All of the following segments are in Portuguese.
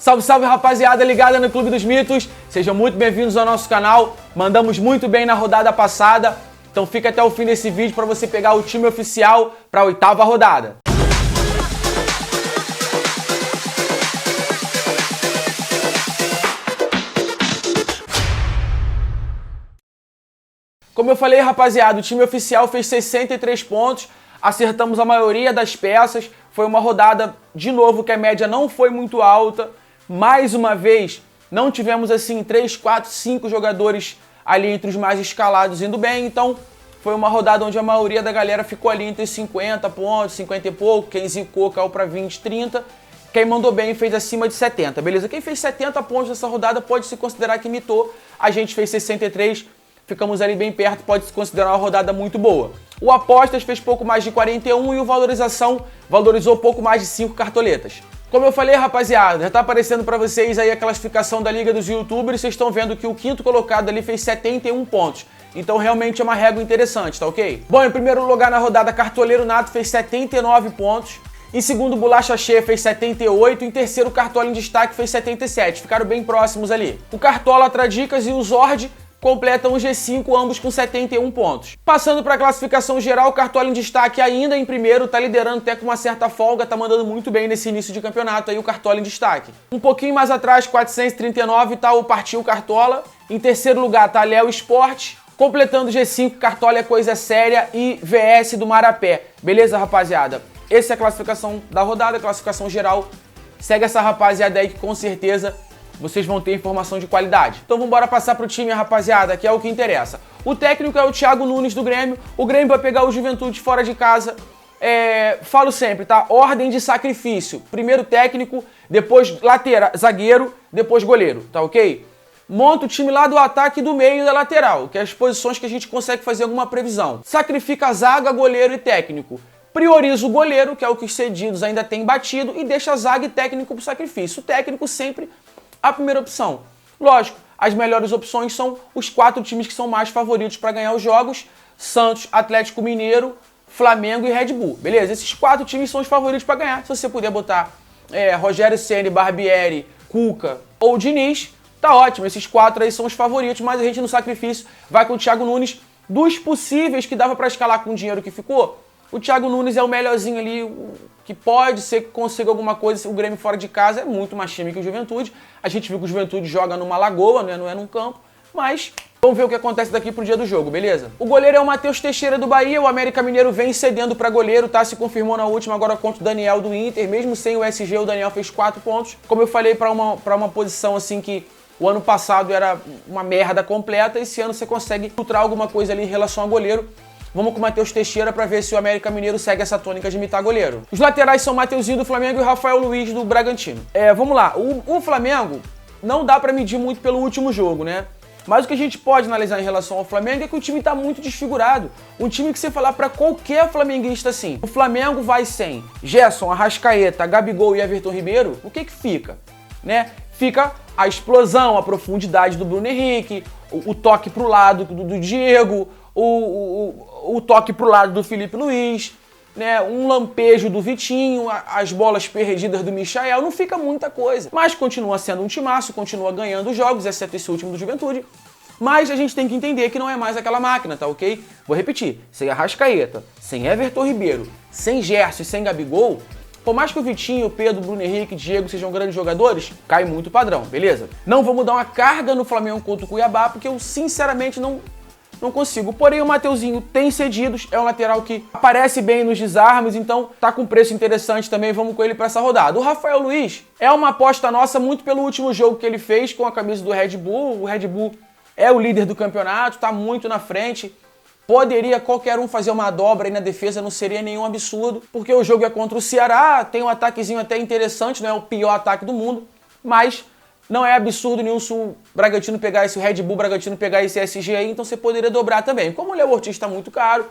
Salve, salve, rapaziada ligada no Clube dos Mitos. Sejam muito bem-vindos ao nosso canal. Mandamos muito bem na rodada passada, então fica até o fim desse vídeo para você pegar o time oficial para a 8ª rodada. Como eu falei, rapaziada, o time oficial fez 63 pontos, acertamos a maioria das peças. Foi uma rodada, de novo, que a média não foi muito alta. Mais uma vez, não tivemos assim 3, 4, 5 jogadores ali entre os mais escalados indo bem. Então, foi uma rodada onde a maioria da galera ficou ali entre 50 pontos, 50 e pouco. Quem zicou caiu para 20, 30. Quem mandou bem fez acima de 70, beleza? Quem fez 70 pontos nessa rodada pode se considerar que mitou. A gente fez 63, ficamos ali bem perto, pode se considerar uma rodada muito boa. O Apostas fez pouco mais de 41 e o Valorização valorizou pouco mais de 5 cartoletas. Como eu falei, rapaziada, já tá aparecendo pra vocês aí a classificação da Liga dos Youtubers. Vocês estão vendo que o quinto colocado ali fez 71 pontos. Então realmente é uma régua interessante, tá ok? Bom, em primeiro lugar na rodada, Cartoleiro Nato fez 79 pontos. Em segundo, Bolacha Cheia fez 78. Em terceiro, Cartola em Destaque fez 77. Ficaram bem próximos ali. O Cartola, Tradicas e o Zord completam o G5, ambos com 71 pontos. Passando para a classificação geral, o Cartola em Destaque ainda em primeiro, tá liderando até com uma certa folga, tá mandando muito bem nesse início de campeonato aí o Cartola em Destaque. Um pouquinho mais atrás, 439, tá o Partiu Cartola. Em terceiro lugar tá Léo Esporte. Completando o G5, Cartola é Coisa Séria e VS do Marapé. Beleza, rapaziada? Essa é a classificação da rodada, a classificação geral. Segue essa rapaziada aí que com certeza vocês vão ter informação de qualidade. Então vamos embora passar pro time, rapaziada, que é o que interessa. O técnico é o Thiago Nunes do Grêmio. O Grêmio vai pegar o Juventude fora de casa. Falo sempre, tá? Ordem de sacrifício. Primeiro técnico, depois lateral, zagueiro, depois goleiro, tá ok? Monta o time lá do ataque e do meio e da lateral, que é as posições que a gente consegue fazer alguma previsão. Sacrifica a zaga, goleiro e técnico. Prioriza o goleiro, que é o que os cedidos ainda têm batido, e deixa a zaga e técnico pro sacrifício. O técnico sempre a primeira opção. Lógico, as melhores opções são os 4 times que são mais favoritos para ganhar os jogos: Santos, Atlético Mineiro, Flamengo e Red Bull. Beleza? Esses 4 times são os favoritos para ganhar. Se você puder botar Rogério Ceni, Barbieri, Cuca ou Diniz, tá ótimo. Esses 4 aí são os favoritos, mas a gente no sacrifício vai com o Thiago Nunes. Dos possíveis que dava para escalar com o dinheiro que ficou, o Thiago Nunes é o melhorzinho ali, que pode ser que consiga alguma coisa. O Grêmio fora de casa é muito mais time que o Juventude. A gente viu que o Juventude joga numa lagoa, né? Não é num campo. Mas vamos ver o que acontece daqui pro dia do jogo, beleza? O goleiro é o Matheus Teixeira do Bahia. O América Mineiro vem cedendo para goleiro, tá? Se confirmou na última agora contra o Daniel do Inter. Mesmo sem o SG, o Daniel fez 4 pontos. Como eu falei, para uma posição assim que o ano passado era uma merda completa. Esse ano você consegue filtrar alguma coisa ali em relação a goleiro. Vamos com o Matheus Teixeira para ver se o América Mineiro segue essa tônica de imitar goleiro. Os laterais são Mateuzinho do Flamengo e o Rafael Luiz do Bragantino. Vamos lá. O Flamengo não dá para medir muito pelo último jogo, né? Mas o que a gente pode analisar em relação ao Flamengo é que o time tá muito desfigurado. Um time que você falar para qualquer flamenguista assim, o Flamengo vai sem Gerson, Arrascaeta, Gabigol e Everton Ribeiro, o que fica? Né? Fica a explosão, a profundidade do Bruno Henrique, o toque pro lado do Diego, o toque pro lado do Felipe Luiz, né? Um lampejo do Vitinho, as bolas perdidas do Michael, não fica muita coisa. Mas continua sendo um timaço, continua ganhando jogos, exceto esse último do Juventude. Mas a gente tem que entender que não é mais aquela máquina, tá ok? Vou repetir, sem Arrascaeta, sem Everton Ribeiro, sem Gerson e sem Gabigol, por mais que o Vitinho, o Pedro, o Bruno Henrique, Diego sejam grandes jogadores, cai muito o padrão, beleza? Não vamos dar uma carga no Flamengo contra o Cuiabá, porque eu sinceramente não consigo. Porém, o Mateuzinho tem cedidos, é um lateral que aparece bem nos desarmes, então tá com preço interessante também, vamos com ele para essa rodada. O Rafael Luiz é uma aposta nossa muito pelo último jogo que ele fez com a camisa do Red Bull. O Red Bull é o líder do campeonato, tá muito na frente. Poderia qualquer um fazer uma dobra aí na defesa, não seria nenhum absurdo, porque o jogo é contra o Ceará, tem um ataquezinho até interessante, não é o pior ataque do mundo, mas não é absurdo nenhum se o Bragantino pegar esse Red Bull, Bragantino pegar esse SG aí, então você poderia dobrar também. Como o Léo Ortiz está muito caro,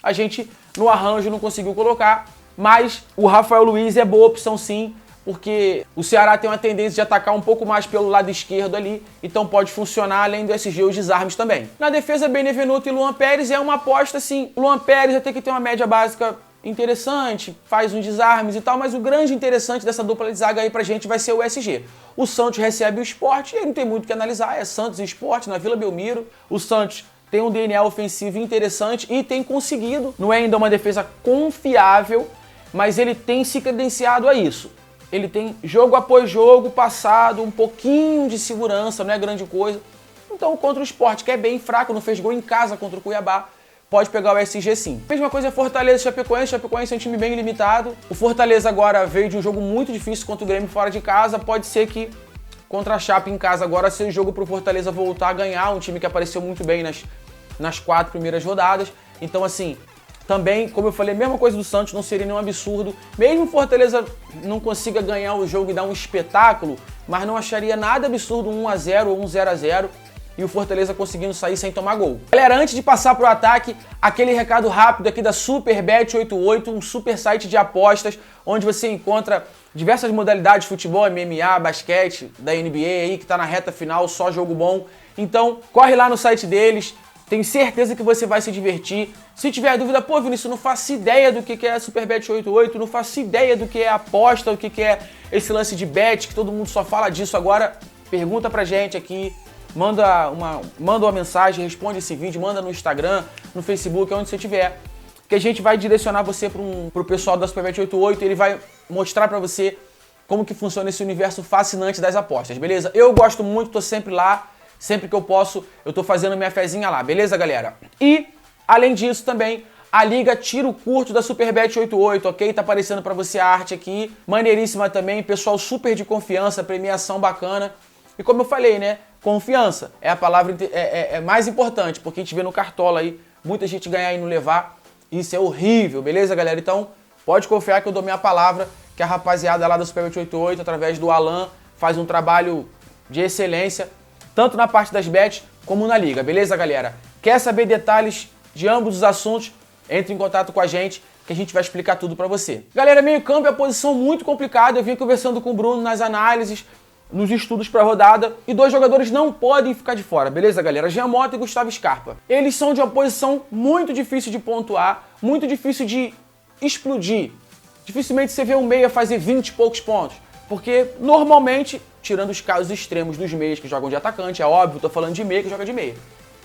a gente no arranjo não conseguiu colocar, mas o Rafael Luiz é boa opção sim, porque o Ceará tem uma tendência de atacar um pouco mais pelo lado esquerdo ali, então pode funcionar além do SG os desarmes também. Na defesa, Benevenuto e Luan Pérez é uma aposta assim. O Luan Pérez vai ter que ter uma média básica interessante, faz uns desarmes e tal, mas o grande interessante dessa dupla de zaga aí pra gente vai ser o SG. O Santos recebe o Sport e aí não tem muito o que analisar, é Santos e Sport na Vila Belmiro. O Santos tem um DNA ofensivo interessante e tem conseguido, não é ainda uma defesa confiável, mas ele tem se credenciado a isso. Ele tem jogo após jogo passado, um pouquinho de segurança, não é grande coisa. Então contra o Sport, que é bem fraco, não fez gol em casa contra o Cuiabá, pode pegar o SG sim. Mesma coisa é Fortaleza e Chapecoense. Chapecoense é um time bem limitado. O Fortaleza agora veio de um jogo muito difícil contra o Grêmio fora de casa. Pode ser que contra a Chape em casa agora seja o jogo para o Fortaleza voltar a ganhar. Um time que apareceu muito bem nas 4 primeiras rodadas. Então assim, também, como eu falei, a mesma coisa do Santos, não seria nenhum absurdo. Mesmo o Fortaleza não consiga ganhar o jogo e dar um espetáculo, mas não acharia nada absurdo um 1-0 ou um 0-0. E o Fortaleza conseguindo sair sem tomar gol. Galera, antes de passar pro ataque, aquele recado rápido aqui da SuperBet88, um super site de apostas, onde você encontra diversas modalidades de futebol, MMA, basquete, da NBA aí, que tá na reta final, só jogo bom. Então, corre lá no site deles, tenho certeza que você vai se divertir. Se tiver dúvida, pô, Vinícius, não faço ideia do que é a SuperBet88, não faço ideia do que é aposta, o que é esse lance de bet, que todo mundo só fala disso agora, pergunta pra gente aqui. Manda uma mensagem, responde esse vídeo, manda no Instagram, no Facebook, onde você estiver, que a gente vai direcionar você pro pessoal da SuperBet88 e ele vai mostrar pra você como que funciona esse universo fascinante das apostas, beleza? Eu gosto muito, tô sempre lá, sempre que eu posso, eu tô fazendo minha fezinha lá, beleza, galera? E, além disso também, a liga Tiro Curto da SuperBet88, ok? Tá aparecendo pra você a arte aqui, maneiríssima também, pessoal super de confiança, premiação bacana. E como eu falei, né? Confiança é a palavra mais importante, porque a gente vê no Cartola aí, muita gente ganhar e não levar, isso é horrível, beleza, galera? Então, pode confiar que eu dou minha palavra, que a rapaziada lá da SuperBet88, através do Alan, faz um trabalho de excelência, tanto na parte das bets, como na liga, beleza, galera? Quer saber detalhes de ambos os assuntos? Entre em contato com a gente, que a gente vai explicar tudo pra você. Galera, meio campo é uma posição muito complicada, eu vim conversando com o Bruno nas análises, nos estudos para a rodada, e 2 jogadores não podem ficar de fora, beleza, galera? Jean Mota e Gustavo Scarpa. Eles são de uma posição muito difícil de pontuar, muito difícil de explodir. Dificilmente você vê um meia fazer 20 e poucos pontos, porque normalmente, tirando os casos extremos dos meias que jogam de atacante, é óbvio, tô falando de meia que joga de meia.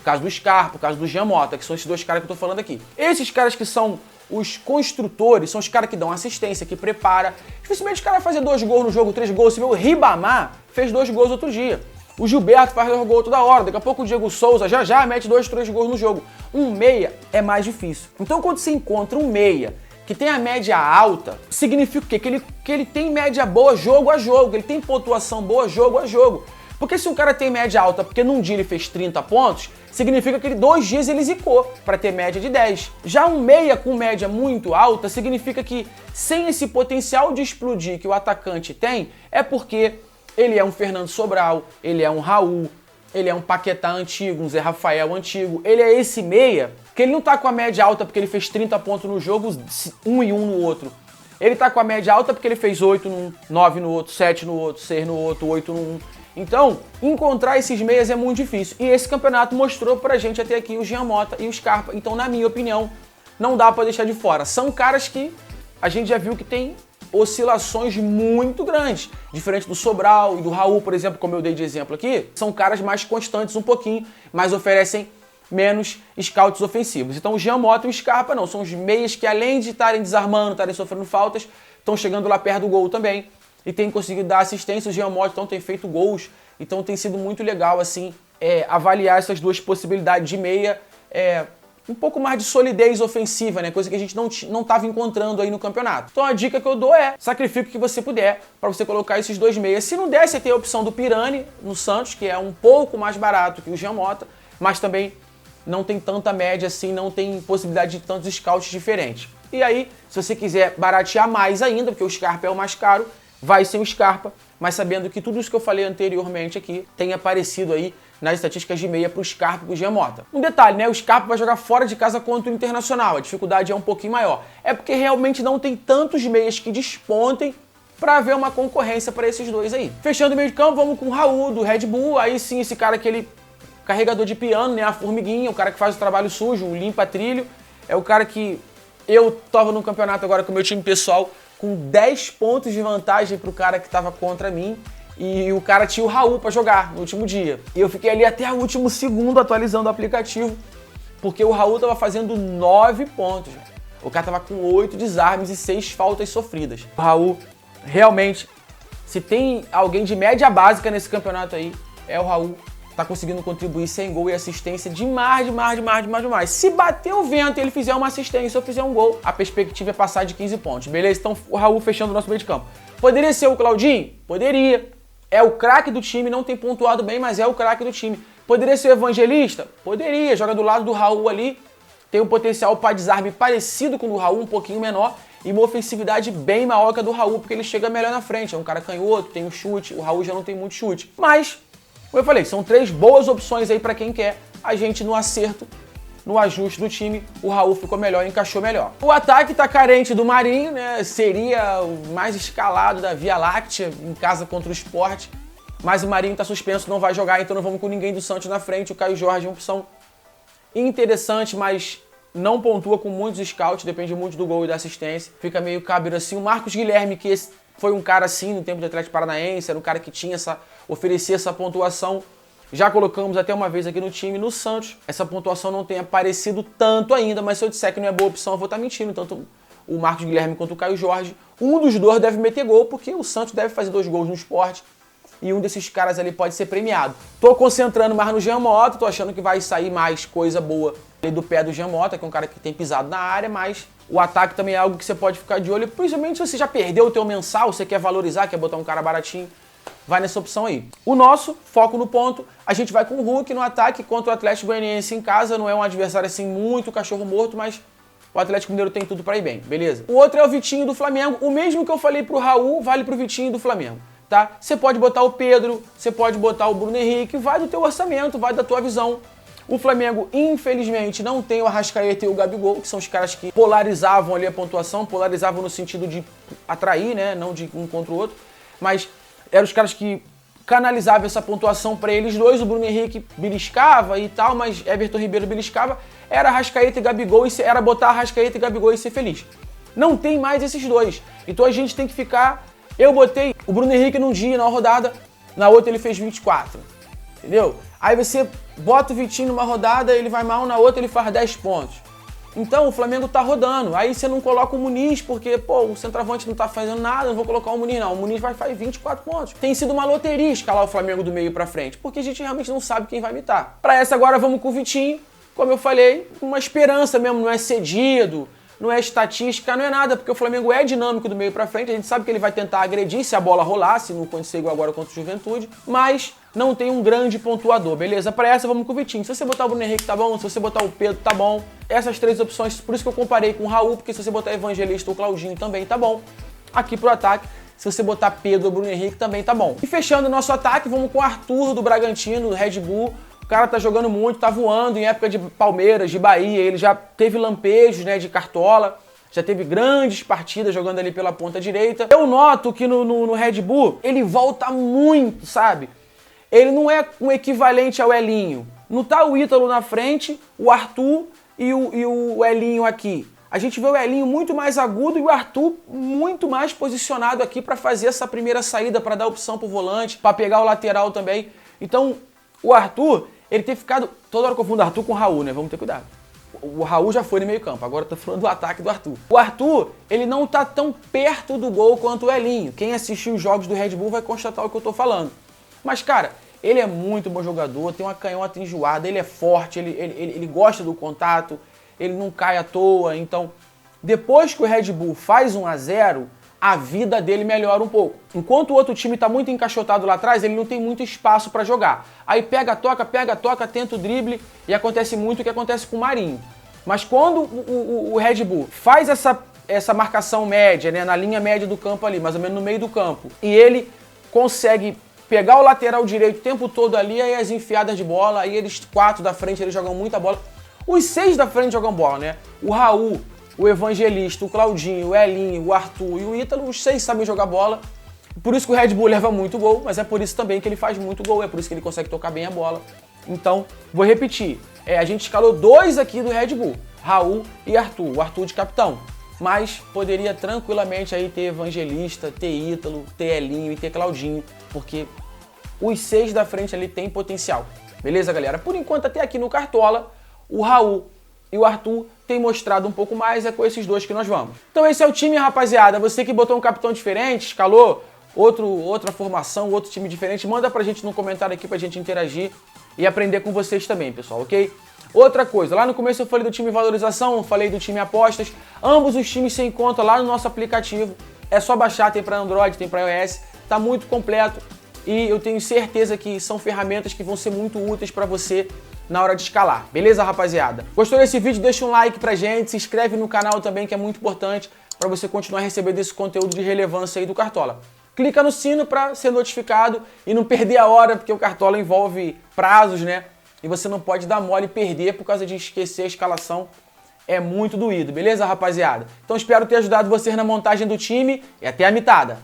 O caso do Scarpa, o caso do Jean Mota, que são esses 2 caras que eu tô falando aqui. Esses caras que são os construtores, são os caras que dão assistência, que prepara. Dificilmente os caras fazem 2 gols no jogo, 3 gols. Você vê o Ribamar fez 2 gols outro dia. O Gilberto faz 2 gols toda hora. Daqui a pouco o Diego Souza já mete 2, 3 gols no jogo. Um meia é mais difícil. Então quando você encontra um meia que tem a média alta, significa o quê? Que ele tem média boa jogo a jogo, que ele tem pontuação boa jogo a jogo. Porque se um cara tem média alta porque num dia ele fez 30 pontos, significa que 2 dias ele zicou para ter média de 10. Já um meia com média muito alta significa que sem esse potencial de explodir que o atacante tem, é porque ele é um Fernando Sobral, ele é um Raul, ele é um Paquetá antigo, um Zé Rafael antigo. Ele é esse meia que ele não tá com a média alta porque ele fez 30 pontos no jogo, 1 e 1 no outro. Ele tá com a média alta porque ele fez 8 num, 9 no outro, 7 no outro, 6 no outro, 8 no 1. Então, encontrar esses meias é muito difícil. E esse campeonato mostrou pra gente até aqui o Jean Mota e o Scarpa. Então, na minha opinião, não dá pra deixar de fora. São caras que a gente já viu que tem oscilações muito grandes. Diferente do Sobral e do Raul, por exemplo, como eu dei de exemplo aqui. São caras mais constantes um pouquinho, mas oferecem menos scouts ofensivos. Então, o Jean Mota e o Scarpa não. São os meias que, além de estarem desarmando, estarem sofrendo faltas, estão chegando lá perto do gol também. E tem conseguido dar assistência, o Jean Mota então tem feito gols, então tem sido muito legal assim avaliar essas 2 possibilidades de meia, um pouco mais de solidez ofensiva, né? Coisa que a gente não estava encontrando aí no campeonato. Então a dica que eu dou é, sacrifique o que você puder para você colocar esses 2 meias. Se não der, você tem a opção do Pirani no Santos, que é um pouco mais barato que o Jean Mota, mas também não tem tanta média assim, não tem possibilidade de tantos scouts diferentes. E aí, se você quiser baratear mais ainda, porque o Scarpa é o mais caro, vai ser o Scarpa, mas sabendo que tudo isso que eu falei anteriormente aqui tem aparecido aí nas estatísticas de meia para o Scarpa e para o Jean Mota. Um detalhe, né? O Scarpa vai jogar fora de casa contra o Internacional, a dificuldade é um pouquinho maior. É porque realmente não tem tantos meias que despontem para haver uma concorrência para esses 2 aí. Fechando o meio de campo, vamos com o Raul, do Red Bull. Aí sim, esse cara aquele carregador de piano, né? A formiguinha, o cara que faz o trabalho sujo, o limpa trilho. É o cara que Eu tava num campeonato agora com o meu time pessoal com 10 pontos de vantagem pro cara que tava contra mim. E o cara tinha o Raul pra jogar no último dia. E eu fiquei ali até o último segundo atualizando o aplicativo, porque o Raul tava fazendo 9 pontos. O cara tava com 8 desarmes e 6 faltas sofridas. O Raul, realmente, se tem alguém de média básica nesse campeonato aí, é o Raul. Tá conseguindo contribuir sem gol e assistência demais. Se bater o vento e ele fizer uma assistência ou fizer um gol, a perspectiva é passar de 15 pontos, beleza? Então o Raul fechando o nosso meio de campo. Poderia ser o Claudinho? Poderia. É o craque do time, não tem pontuado bem, mas é o craque do time. Poderia ser o Evangelista? Poderia. Joga do lado do Raul ali, tem um potencial para desarme parecido com o do Raul, um pouquinho menor, e uma ofensividade bem maior que a do Raul, porque ele chega melhor na frente. É um cara canhoto, tem um chute, o Raul já não tem muito chute. Mas, como eu falei, são 3 boas opções aí para quem quer. A gente no acerto, no ajuste do time, o Raul ficou melhor, encaixou melhor. O ataque tá carente do Marinho, né? Seria o mais escalado da Via Láctea em casa contra o Sport. Mas o Marinho tá suspenso, não vai jogar, então não vamos com ninguém do Santos na frente. O Caio Jorge é uma opção interessante, mas não pontua com muitos scouts, depende muito do gol e da assistência. Fica meio cabreiro assim. O Marcos Guilherme, que foi um cara assim no tempo do Atlético Paranaense, era um cara que tinha oferecia essa pontuação. Já colocamos até uma vez aqui no time. No Santos, essa pontuação não tem aparecido tanto ainda, mas se eu disser que não é boa opção, eu vou estar mentindo. Tanto o Marcos Guilherme quanto o Caio Jorge, um dos dois deve meter gol, porque o Santos deve fazer 2 gols no Sport. E um desses caras ali pode ser premiado. Tô concentrando mais no Jean Mota, tô achando que vai sair mais coisa boa do pé do Jean Mota, que é um cara que tem pisado na área, mas o ataque também é algo que você pode ficar de olho, principalmente se você já perdeu o teu mensal, você quer valorizar, quer botar um cara baratinho, vai nessa opção aí. O nosso, foco no ponto, a gente vai com o Hulk no ataque contra o Atlético Goianiense em casa, não é um adversário assim muito cachorro morto, mas o Atlético Mineiro tem tudo pra ir bem, beleza? O outro é o Vitinho do Flamengo, o mesmo que eu falei pro Raul, vale pro Vitinho do Flamengo. Tá? Você pode botar o Pedro, você pode botar o Bruno Henrique, vai do teu orçamento, vai da tua visão. O Flamengo, infelizmente, não tem o Arrascaeta e o Gabigol, que são os caras que polarizavam ali a pontuação, polarizavam no sentido de atrair, né? Não de um contra o outro, mas eram os caras que canalizavam essa pontuação para eles dois. O Bruno Henrique beliscava e tal, mas Everton Ribeiro beliscava. Era Arrascaeta e Gabigol, era botar Arrascaeta e Gabigol e ser feliz. Não tem mais esses dois. Então a gente tem que ficar... Eu botei o Bruno Henrique num dia, na rodada, na outra ele fez 24, entendeu? Aí você bota o Vitinho numa rodada, ele vai mal, na outra ele faz 10 pontos. Então o Flamengo tá rodando, aí você não coloca o Muniz, porque, pô, o centroavante não tá fazendo nada, não vou colocar o Muniz não, o Muniz vai fazer 24 pontos. Tem sido uma loteria escalar o Flamengo do meio pra frente, porque a gente realmente não sabe quem vai imitar. Pra essa agora vamos com o Vitinho, como eu falei, uma esperança mesmo, não é cedido, não é estatística, não é nada, porque o Flamengo é dinâmico do meio pra frente, a gente sabe que ele vai tentar agredir se a bola rolar, se não acontecer igual agora contra o Juventude, mas não tem um grande pontuador, beleza? Para essa vamos com o Vitinho. Se você botar o Bruno Henrique tá bom, se você botar o Pedro tá bom. Essas 3 opções, por isso que eu comparei com o Raul, porque se você botar Evangelista ou Claudinho também tá bom. Aqui pro ataque, se você botar Pedro ou Bruno Henrique também tá bom. E fechando o nosso ataque, vamos com o Arthur do Bragantino, do Red Bull. O cara tá jogando muito, tá voando em época de Palmeiras, de Bahia, ele já teve lampejos, né, de cartola, já teve grandes partidas jogando ali pela ponta direita. Eu noto que no Red Bull, ele volta muito, sabe? Ele não é um equivalente ao Elinho. Não tá o Ítalo na frente, o Arthur e o Elinho aqui. A gente vê o Elinho muito mais agudo e o Arthur muito mais posicionado aqui para fazer essa primeira saída, para dar opção pro volante, para pegar o lateral também. Então, o Arthur... ele tem ficado... Toda hora eu confundo Arthur com o Raul, né? Vamos ter cuidado. O Raul já foi no meio campo, agora eu tô falando do ataque do Arthur. O Arthur, ele não tá tão perto do gol quanto o Elinho. Quem assistiu os jogos do Red Bull vai constatar o que eu tô falando. Mas, cara, ele é muito bom jogador, tem uma canhota enjoada, ele é forte, ele gosta do contato, ele não cai à toa. Então, depois que o Red Bull faz 1-0... a vida dele melhora um pouco. Enquanto o outro time está muito encaixotado lá atrás, ele não tem muito espaço para jogar. Aí pega, toca, tenta o drible e acontece muito o que acontece com o Marinho. Mas quando o Red Bull faz essa marcação média, né, na linha média do campo ali, mais ou menos no meio do campo, e ele consegue pegar o lateral direito o tempo todo ali, aí as enfiadas de bola, aí eles 4 da frente, eles jogam muita bola. Os 6 da frente jogam bola, né? O Raul, o Evangelista, o Claudinho, o Elinho, o Arthur e o Ítalo, os 6 sabem jogar bola. Por isso que o Red Bull leva muito gol, mas é por isso também que ele faz muito gol, é por isso que ele consegue tocar bem a bola. Então, vou repetir. A gente escalou 2 aqui do Red Bull, Raul e Arthur. O Arthur de capitão. Mas poderia tranquilamente aí ter Evangelista, ter Ítalo, ter Elinho e ter Claudinho, porque os 6 da frente ali tem potencial. Beleza, galera? Por enquanto, até aqui no Cartola, o Raul e o Arthur têm mostrado um pouco mais, é com esses 2 que nós vamos. Então esse é o time, rapaziada. Você que botou um capitão diferente, escalou outra formação, outro time diferente, manda pra gente no comentário aqui pra gente interagir e aprender com vocês também, pessoal, ok? Outra coisa, lá no começo eu falei do time valorização, falei do time apostas, ambos os times se encontram lá no nosso aplicativo, é só baixar, tem para Android, tem para iOS, tá muito completo e eu tenho certeza que são ferramentas que vão ser muito úteis para você na hora de escalar, beleza, rapaziada? Gostou desse vídeo? Deixa um like pra gente, se inscreve no canal também, que é muito importante para você continuar recebendo esse conteúdo de relevância aí do Cartola. Clica no sino para ser notificado e não perder a hora, porque o Cartola envolve prazos, né? E você não pode dar mole e perder por causa de esquecer a escalação. É muito doído, beleza, rapaziada? Então espero ter ajudado vocês na montagem do time e até a mitada!